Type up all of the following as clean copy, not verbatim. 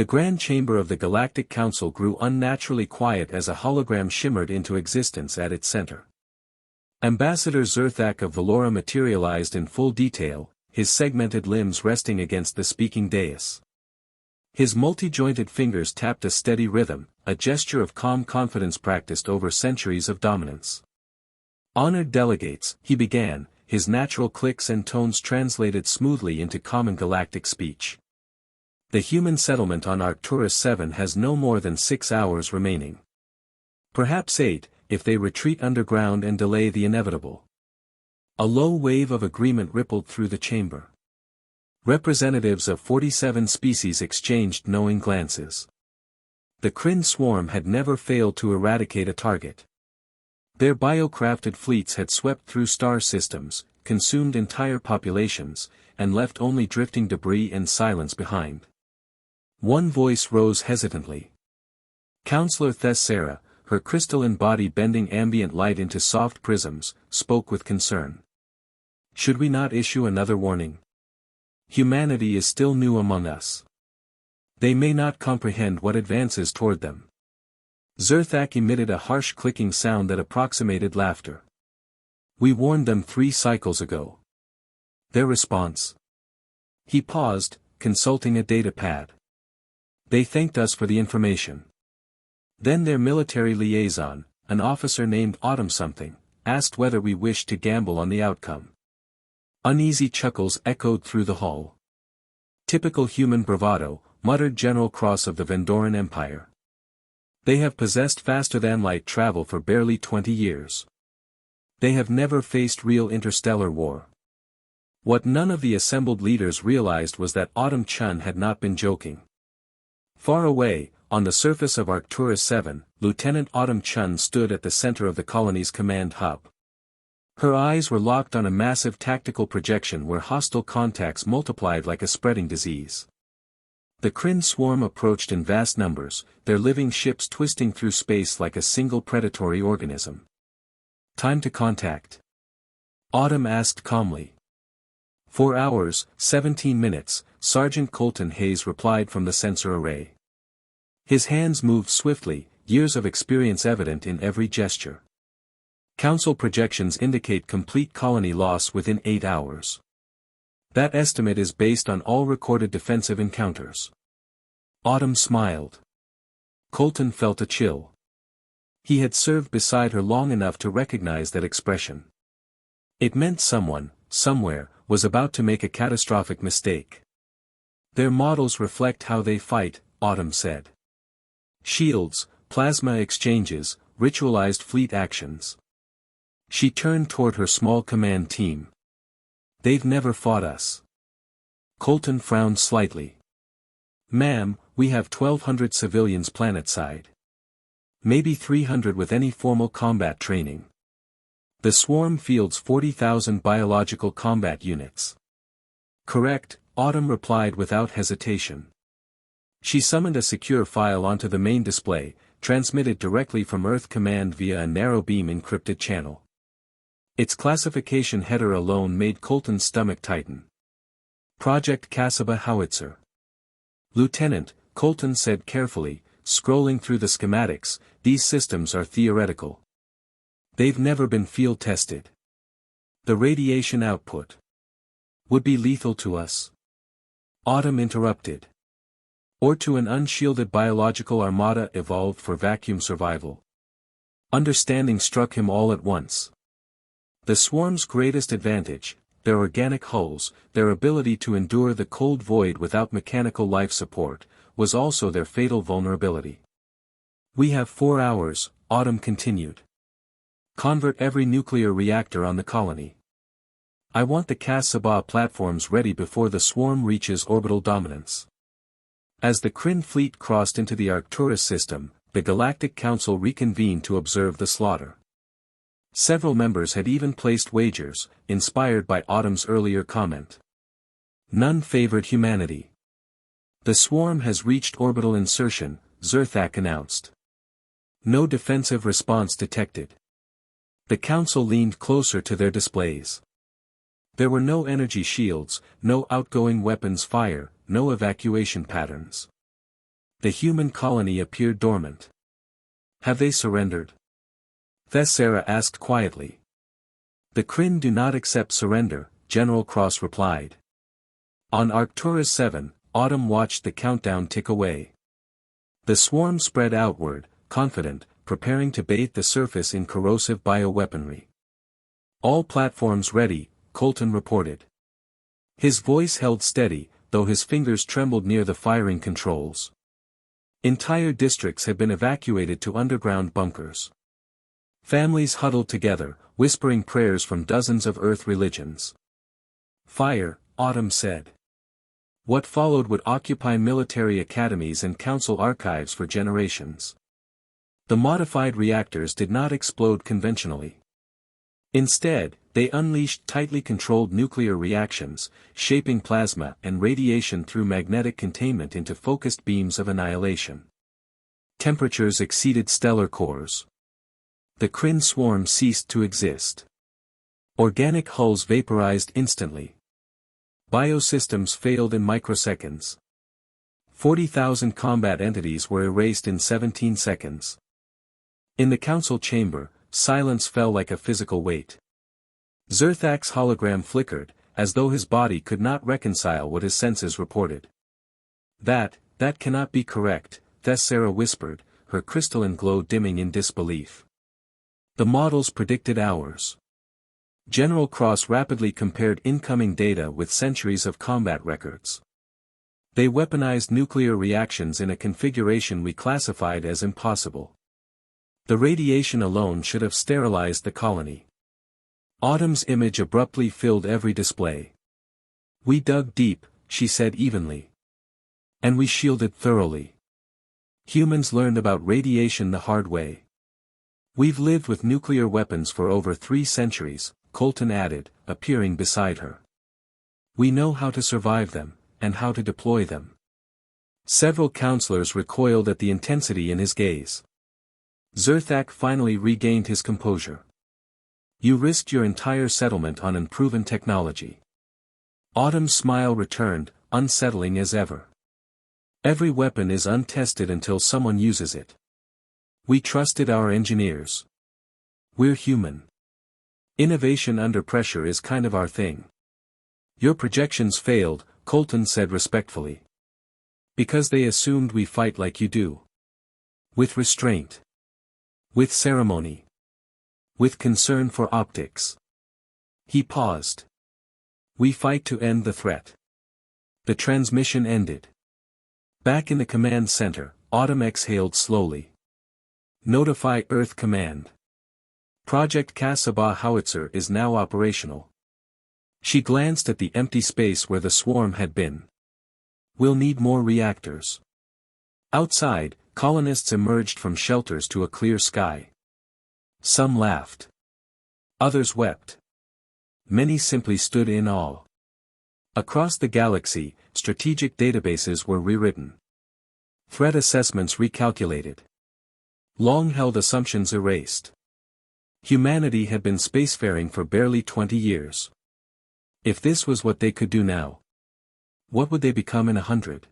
The Grand Chamber of the Galactic Council grew unnaturally quiet as a hologram shimmered into existence at its center. Ambassador Zerthak of Valora materialized in full detail, his segmented limbs resting against the speaking dais. His multi-jointed fingers tapped a steady rhythm, a gesture of calm confidence practiced over centuries of dominance. Honored delegates, he began, his natural clicks and tones translated smoothly into common galactic speech. The human settlement on Arcturus 7 has no more than 6 hours remaining. Perhaps 8, if they retreat underground and delay the inevitable. A low wave of agreement rippled through the chamber. Representatives of 47 species exchanged knowing glances. The Kryn swarm had never failed to eradicate a target. Their biocrafted fleets had swept through star systems, consumed entire populations, and left only drifting debris and silence behind. One voice rose hesitantly. Counselor Thessera, her crystalline body bending ambient light into soft prisms, spoke with concern. Should we not issue another warning? Humanity is still new among us. They may not comprehend what advances toward them. Zerthak emitted a harsh clicking sound that approximated laughter. We warned them 3 cycles ago. Their response? He paused, consulting a datapad. They thanked us for the information. Then their military liaison, an officer named Autumn something, asked whether we wished to gamble on the outcome. Uneasy chuckles echoed through the hall. Typical human bravado, muttered General Cross of the Vendoran Empire. They have possessed faster-than-light travel for barely 20 years. They have never faced real interstellar war. What none of the assembled leaders realized was that Autumn Chun had not been joking. Far away, on the surface of Arcturus 7, Lieutenant Autumn Chun stood at the center of the colony's command hub. Her eyes were locked on a massive tactical projection where hostile contacts multiplied like a spreading disease. The Kryn swarm approached in vast numbers, their living ships twisting through space like a single predatory organism. Time to contact. Autumn asked calmly. 4 hours, 17 minutes, Sergeant Colton Hayes replied from the sensor array. His hands moved swiftly, years of experience evident in every gesture. Council projections indicate complete colony loss within 8 hours. That estimate is based on all recorded defensive encounters. Autumn smiled. Colton felt a chill. He had served beside her long enough to recognize that expression. It meant someone, somewhere, was about to make a catastrophic mistake. Their models reflect how they fight, Autumn said. Shields, plasma exchanges, ritualized fleet actions. She turned toward her small command team. They've never fought us. Colton frowned slightly. Ma'am, we have 1,200 civilians planetside. Maybe 300 with any formal combat training. The swarm fields 40,000 biological combat units. Correct, Autumn replied without hesitation. She summoned a secure file onto the main display, transmitted directly from Earth Command via a narrow beam encrypted channel. Its classification header alone made Colton's stomach tighten. Project Kasaba Howitzer. Lieutenant, Colton said carefully, scrolling through the schematics, these systems are theoretical. They've never been field tested. The radiation output would be lethal to us. Autumn interrupted. Or to an unshielded biological armada evolved for vacuum survival. Understanding struck him all at once. The swarm's greatest advantage, their organic hulls, their ability to endure the cold void without mechanical life support, was also their fatal vulnerability. We have 4 hours, Autumn continued. Convert every nuclear reactor on the colony. I want the Kas-Sabah platforms ready before the swarm reaches orbital dominance. As the Kryn fleet crossed into the Arcturus system, the Galactic Council reconvened to observe the slaughter. Several members had even placed wagers, inspired by Autumn's earlier comment. None favored humanity. The swarm has reached orbital insertion, Zerthak announced. No defensive response detected. The council leaned closer to their displays. There were no energy shields, no outgoing weapons fire, no evacuation patterns. The human colony appeared dormant. Have they surrendered? Thessera asked quietly. The Kryn do not accept surrender, General Cross replied. On Arcturus 7, Autumn watched the countdown tick away. The swarm spread outward, confident, preparing to bathe the surface in corrosive bioweaponry. All platforms ready, Colton reported. His voice held steady, though his fingers trembled near the firing controls. Entire districts had been evacuated to underground bunkers. Families huddled together, whispering prayers from dozens of Earth religions. Fire, Autumn said. What followed would occupy military academies and council archives for generations. The modified reactors did not explode conventionally. Instead, they unleashed tightly controlled nuclear reactions, shaping plasma and radiation through magnetic containment into focused beams of annihilation. Temperatures exceeded stellar cores. The Kryn swarm ceased to exist. Organic hulls vaporized instantly. Biosystems failed in microseconds. 40,000 combat entities were erased in 17 seconds. In the council chamber, silence fell like a physical weight. Zerthak's hologram flickered, as though his body could not reconcile what his senses reported. That cannot be correct, Thessera whispered, her crystalline glow dimming in disbelief. The models predicted ours. General Cross rapidly compared incoming data with centuries of combat records. They weaponized nuclear reactions in a configuration we classified as impossible. The radiation alone should have sterilized the colony. Autumn's image abruptly filled every display. We dug deep, she said evenly. And we shielded thoroughly. Humans learned about radiation the hard way. We've lived with nuclear weapons for over 3 centuries, Colton added, appearing beside her. We know how to survive them, and how to deploy them. Several counselors recoiled at the intensity in his gaze. Zerthak finally regained his composure. You risked your entire settlement on unproven technology. Autumn's smile returned, unsettling as ever. Every weapon is untested until someone uses it. We trusted our engineers. We're human. Innovation under pressure is kind of our thing. Your projections failed, Colton said respectfully. Because they assumed we fight like you do. With restraint. With ceremony. With concern for optics. He paused. We fight to end the threat. The transmission ended. Back in the command center, Autumn exhaled slowly. Notify Earth Command. Project Kasaba Howitzer is now operational. She glanced at the empty space where the swarm had been. We'll need more reactors. Outside, colonists emerged from shelters to a clear sky. Some laughed. Others wept. Many simply stood in awe. Across the galaxy, strategic databases were rewritten. Threat assessments recalculated. Long-held assumptions erased. Humanity had been spacefaring for barely 20 years. If this was what they could do now, what would they become in 100?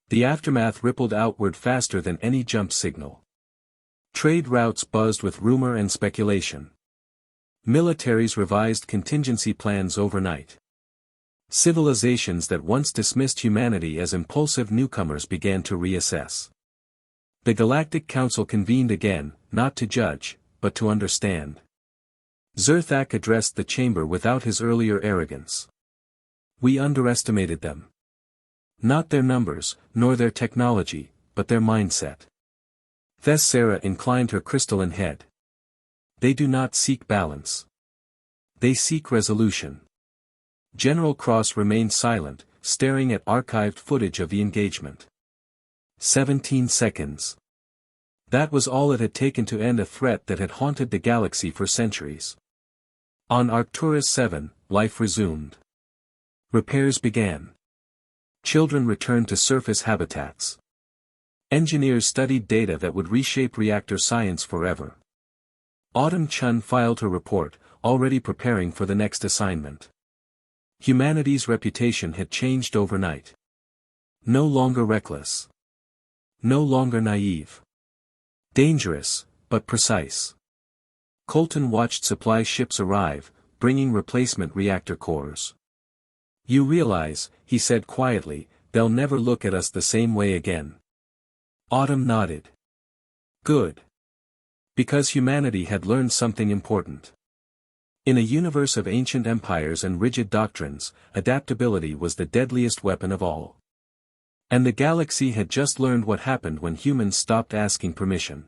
The aftermath rippled outward faster than any jump signal. Trade routes buzzed with rumor and speculation. Militaries revised contingency plans overnight. Civilizations that once dismissed humanity as impulsive newcomers began to reassess. The Galactic Council convened again, not to judge, but to understand. Zerthak addressed the chamber without his earlier arrogance. We underestimated them. Not their numbers, nor their technology, but their mindset. Thessera inclined her crystalline head. They do not seek balance. They seek resolution. General Cross remained silent, staring at archived footage of the engagement. 17 seconds. That was all it had taken to end a threat that had haunted the galaxy for centuries. On Arcturus 7, life resumed. Repairs began. Children returned to surface habitats. Engineers studied data that would reshape reactor science forever. Autumn Chun filed her report, already preparing for the next assignment. Humanity's reputation had changed overnight. No longer reckless. No longer naive. Dangerous, but precise. Colton watched supply ships arrive, bringing replacement reactor cores. You realize, he said quietly, they'll never look at us the same way again. Autumn nodded. Good. Because humanity had learned something important. In a universe of ancient empires and rigid doctrines, adaptability was the deadliest weapon of all. And the galaxy had just learned what happened when humans stopped asking permission.